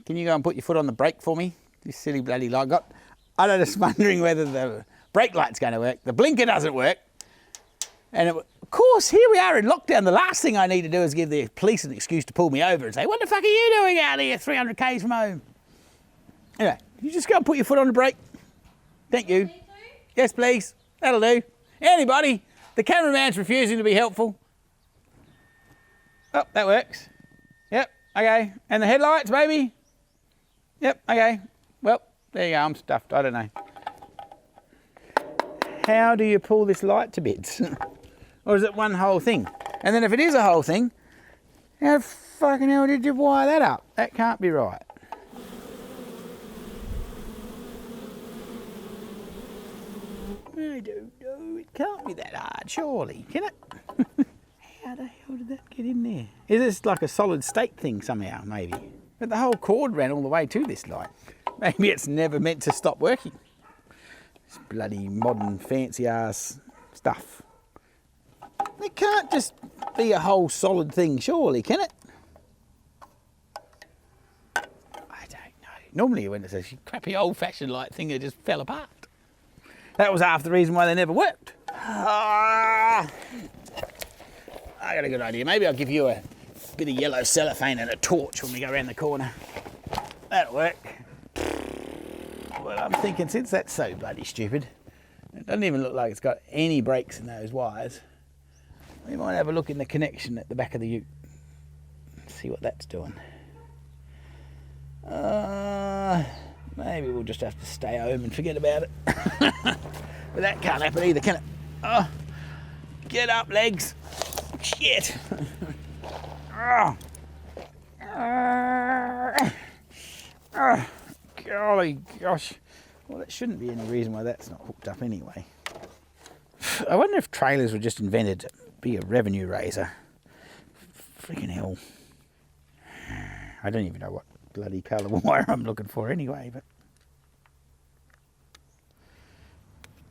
Can you go and put your foot on the brake for me? This silly bloody light got. I'm just wondering whether the brake light's going to work. The blinker doesn't work. And of course, here we are in lockdown. The last thing I need to do is give the police an excuse to pull me over and say, what the fuck are you doing out here 300 k's from home? Anyway, you just go and put your foot on the brake. Thank you. Yes, please. That'll do. Anybody? The cameraman's refusing to be helpful. Oh, that works. Yep, okay. And the headlights, baby? Yep, okay. Well, there you go, I'm stuffed, I don't know. How do you pull this light to bits? Or is it one whole thing? And then if it is a whole thing, how fucking hell did you wire that up? That can't be right. I don't know, it can't be that hard, surely, can it? How the hell did that get in there? Is this like a solid state thing somehow, maybe? But the whole cord ran all the way to this light. Maybe it's never meant to stop working. This bloody modern fancy ass stuff. It can't just be a whole solid thing, surely, can it? I don't know. Normally when it's a crappy old fashioned light thing, it just fell apart. That was half the reason why they never worked. I got a good idea. Maybe I'll give you a bit of yellow cellophane and a torch when we go around the corner. That'll work. Well, I'm thinking, since that's so bloody stupid, it doesn't even look like it's got any breaks in those wires. We might have a look in the connection at the back of the ute. See what that's doing. Maybe we'll just have to stay home and forget about it. But that can't happen either, can it? Oh, get up, legs. Shit. Oh. Golly gosh. Well, that shouldn't be any reason why that's not hooked up anyway. I wonder if trailers were just invented to be a revenue raiser. Freaking hell. I don't even know what bloody colour wire I'm looking for anyway, but...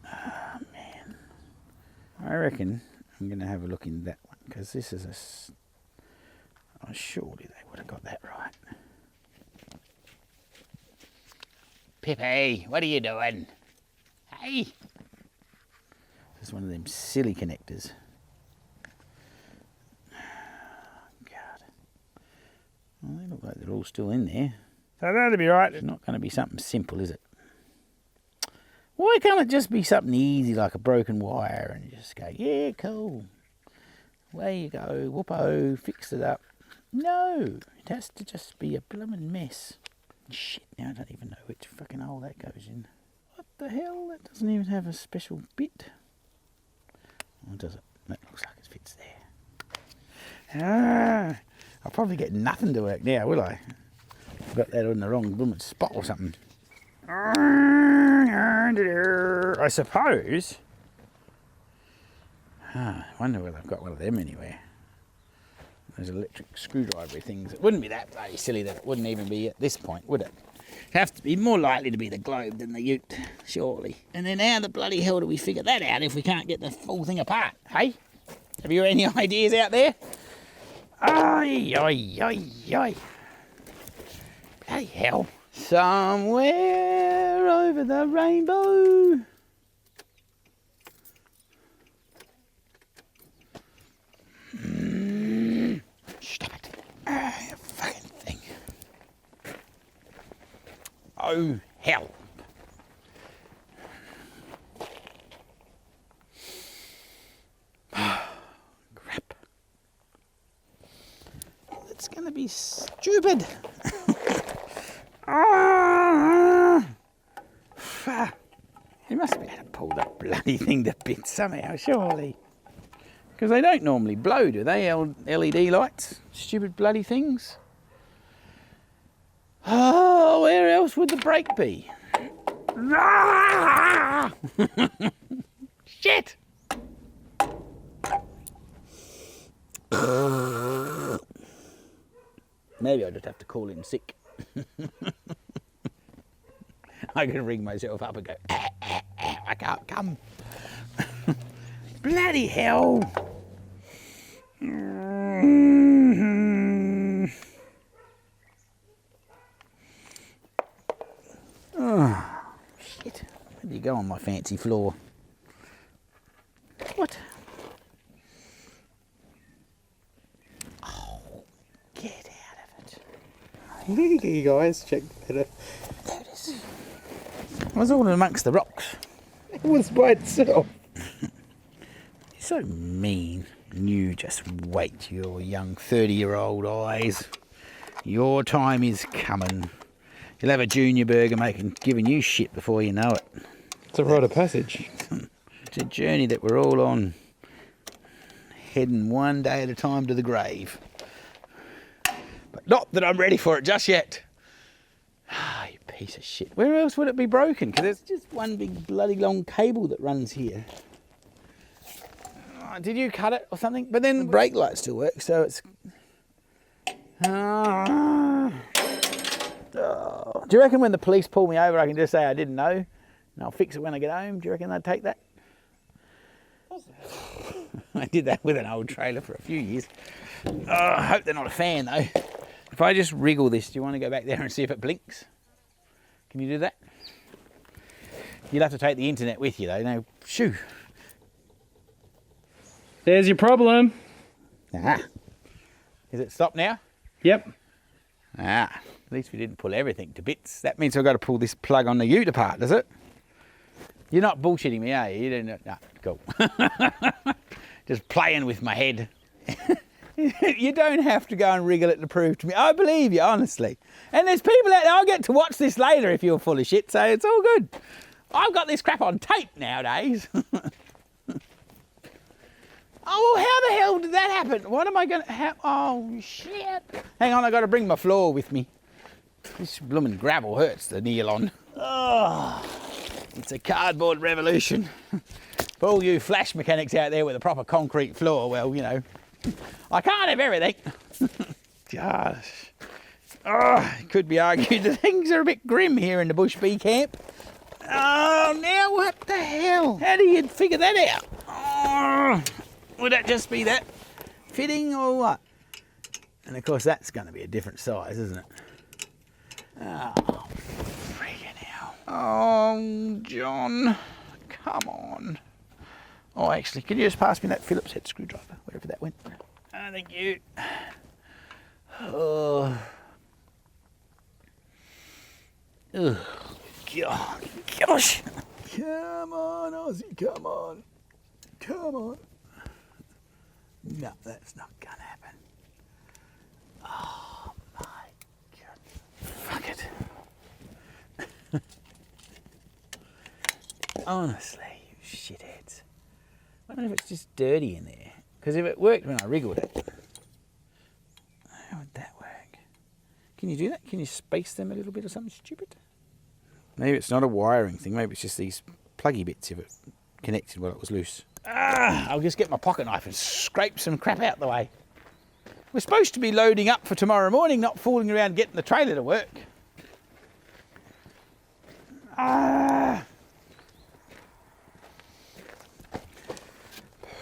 Oh, man. I reckon I'm going to have a look in that one, because this is a... Oh, surely they would have got that right. Pepe, what are you doing? Hey! This is one of them silly connectors. God. Well, they look like they're all still in there. So that'll be right. It's not going to be something simple, is it? Why can't it just be something easy like a broken wire and you just go, yeah, cool. Away you go, whoop-oh, fix it up. No, it has to just be a blooming mess. Shit, now I don't even know which fucking hole that goes in. What the hell? That doesn't even have a special bit. Or does it? That looks like it fits there. I'll probably get nothing to work now, will I? I've got that in the wrong blooming spot or something. I suppose. I wonder whether I've got one of them anywhere. Those electric screwdriver things. It wouldn't be that bloody silly that it wouldn't even be at this point, would it? It'd have to be more likely to be the globe than the ute, surely. And then how the bloody hell do we figure that out if we can't get the full thing apart, hey? Have you any ideas out there? Oi, oi, oi, oi. Bloody hell. Somewhere over the rainbow. Stop it. You fucking thing. Oh, hell. Crap. It's going to be stupid. You must be able to pull that bloody thing to bits somehow, surely. Because they don't normally blow, do they? LED lights? Stupid bloody things. Oh, where else would the brake be? Shit! Maybe I'll just have to call in sick. I can ring myself up and go, I can't come. Bloody hell. you go on my fancy floor. What? Oh, get out of it. Here you guys, check better. There it is. I was all amongst the rocks. It was by itself. You're so mean. You just wait, your young 30-year-old eyes. Your time is coming. You'll have a junior burger giving you shit before you know it. It's a rite of passage. It's a journey that we're all on, heading one day at a time to the grave. But not that I'm ready for it just yet. Ah, you piece of shit. Where else would it be broken? Because there's just one big bloody long cable that runs here. Oh, did you cut it or something? But then the brake light still works, so it's... Oh. Do you reckon when the police pull me over I can just say I didn't know and I'll fix it when I get home? Do you reckon they'd take that? I did that with an old trailer for a few years. Oh, I hope they're not a fan though. If I just wriggle this, do you want to go back there and see if it blinks? Can you do that? You'll have to take the internet with you though. No, shoo. There's your problem. Ah. Is it stopped now? Yep. Ah. At least we didn't pull everything to bits. That means I've got to pull this plug on the ute apart, does it? You're not bullshitting me, are you? You don't know. No, cool. Just playing with my head. You don't have to go and wriggle it to prove to me. I believe you, honestly. And there's people out there, I'll get to watch this later if you're full of shit, so it's all good. I've got this crap on tape nowadays. Oh, how the hell did that happen? What am I going to... Oh, shit. Hang on, I've got to bring my floor with me. This blooming gravel hurts the nylon. Oh, it's a cardboard revolution. For all you flash mechanics out there with a proper concrete floor, well, you know, I can't have everything. Gosh. Oh, it could be argued that things are a bit grim here in the Bush Bee camp. Oh, now what the hell? How do you figure that out? Oh, would that just be that fitting or what? And of course that's going to be a different size, isn't it? Oh, freaking hell. Oh, John, come on. Oh, actually, can you just pass me that Phillips head screwdriver, wherever that went? Oh, thank you. Oh. Ugh. God. Gosh. Come on, Ozzy, come on. Come on. No, that's not gonna happen. Oh my God. Fuck it. Honestly, you shitheads. I wonder if it's just dirty in there. Because if it worked when I wriggled it, how would that work? Can you do that? Can you space them a little bit or something stupid? Maybe it's not a wiring thing. Maybe it's just these pluggy bits if it connected while it was loose. Ah, I'll just get my pocket knife and scrape some crap out the way. We're supposed to be loading up for tomorrow morning, not fooling around getting the trailer to work. Ah.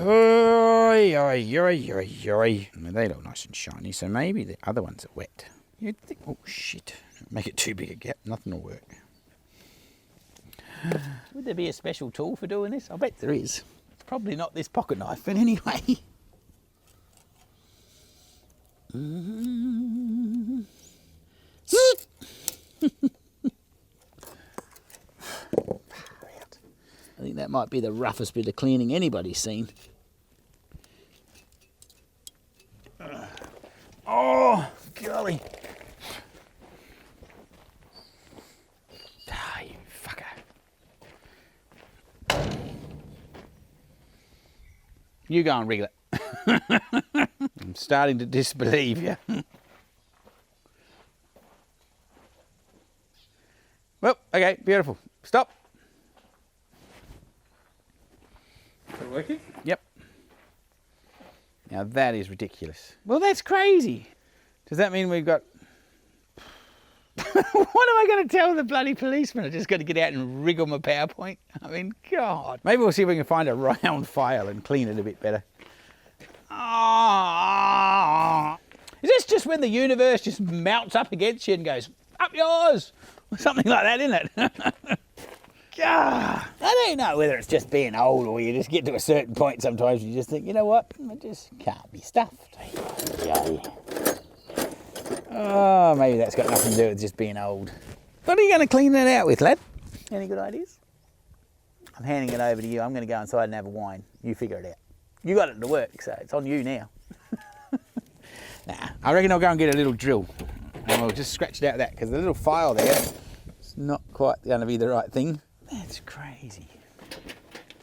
Oi, oi, oi, oi, oi. Well, they look nice and shiny, so maybe the other ones are wet. You'd think, oh shit, make it too big a gap, nothing will work. Would there be a special tool for doing this? I bet there is. It's probably not this pocket knife, but anyway. I think that might be the roughest bit of cleaning anybody's seen. Oh, golly. Ah, you fucker. You go and wriggle it. I'm starting to disbelieve you. Well, okay, beautiful. Stop. Is it working? Yep. Now that is ridiculous. Well, that's crazy. Does that mean we've got... What am I going to tell the bloody policeman? I just got to get out and wriggle my PowerPoint. I mean, God. Maybe we'll see if we can find a round file and clean it a bit better. Oh. Is this just when the universe just mounts up against you and goes, up yours? Or something like that, isn't it? I don't know whether it's just being old or you just get to a certain point sometimes you just think, you know what, I just can't be stuffed. Oh, maybe that's got nothing to do with just being old. What are you going to clean that out with, lad? Any good ideas? I'm handing it over to you. I'm going to go inside and have a wine. You figure it out. You got it to work, so it's on you now. Nah, I reckon I'll go and get a little drill and we'll just scratch it out of that because the little file there is not quite going to be the right thing. That's crazy.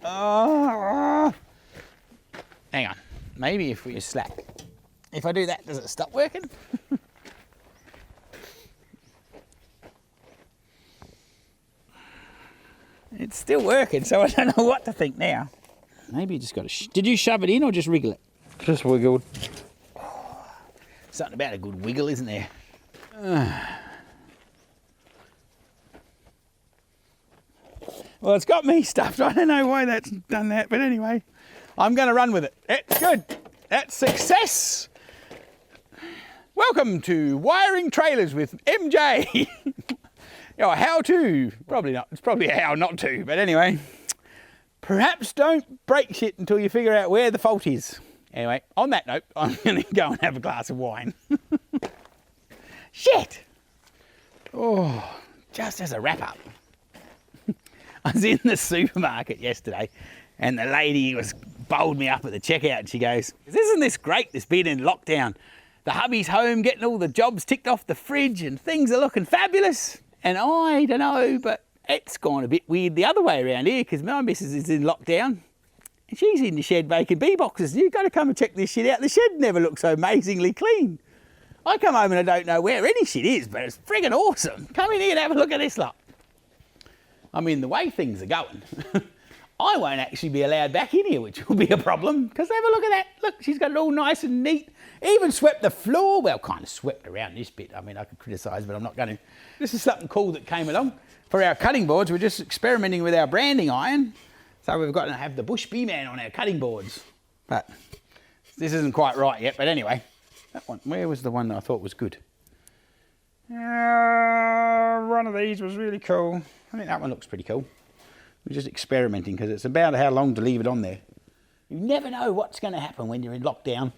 Oh. Hang on. Maybe if we slack. If I do that, does it stop working? It's still working, so I don't know what to think now. Maybe you just got to... Did you shove it in or just wriggle it? Just wiggled. Oh, something about a good wiggle, isn't there? Well, it's got me stuffed. I don't know why that's done that, but anyway, I'm going to run with it. It's good. That's success. Welcome to Wiring Trailers with MJ. How to. Probably not. It's probably a how not to, but anyway. Perhaps don't break shit until you figure out where the fault is. Anyway, on that note, I'm going to go and have a glass of wine. Shit. Oh, just as a wrap-up. I was in the supermarket yesterday and the lady bowled me up at the checkout and she goes, isn't this great, this being in lockdown? The hubby's home getting all the jobs ticked off the fridge and things are looking fabulous. And I don't know, but it's gone a bit weird the other way around here because my missus is in lockdown and she's in the shed making bee boxes. You've got to come and check this shit out. The shed never looks so amazingly clean. I come home and I don't know where any shit is, but it's friggin' awesome. Come in here and have a look at this lot. I mean, the way things are going, I won't actually be allowed back in here, which will be a problem, because have a look at that. Look, she's got it all nice and neat. Even swept the floor. Well, kind of swept around this bit. I mean, I could criticise, but I'm not going to. This is something cool that came along. For our cutting boards, we're just experimenting with our branding iron. So we've got to have the Bush Bee Man on our cutting boards. But this isn't quite right yet. But anyway, that one, where was the one that I thought was good? One of these was really cool. I think that one looks pretty cool. We're just experimenting because it's about how long to leave it on there. You never know what's going to happen when you're in lockdown.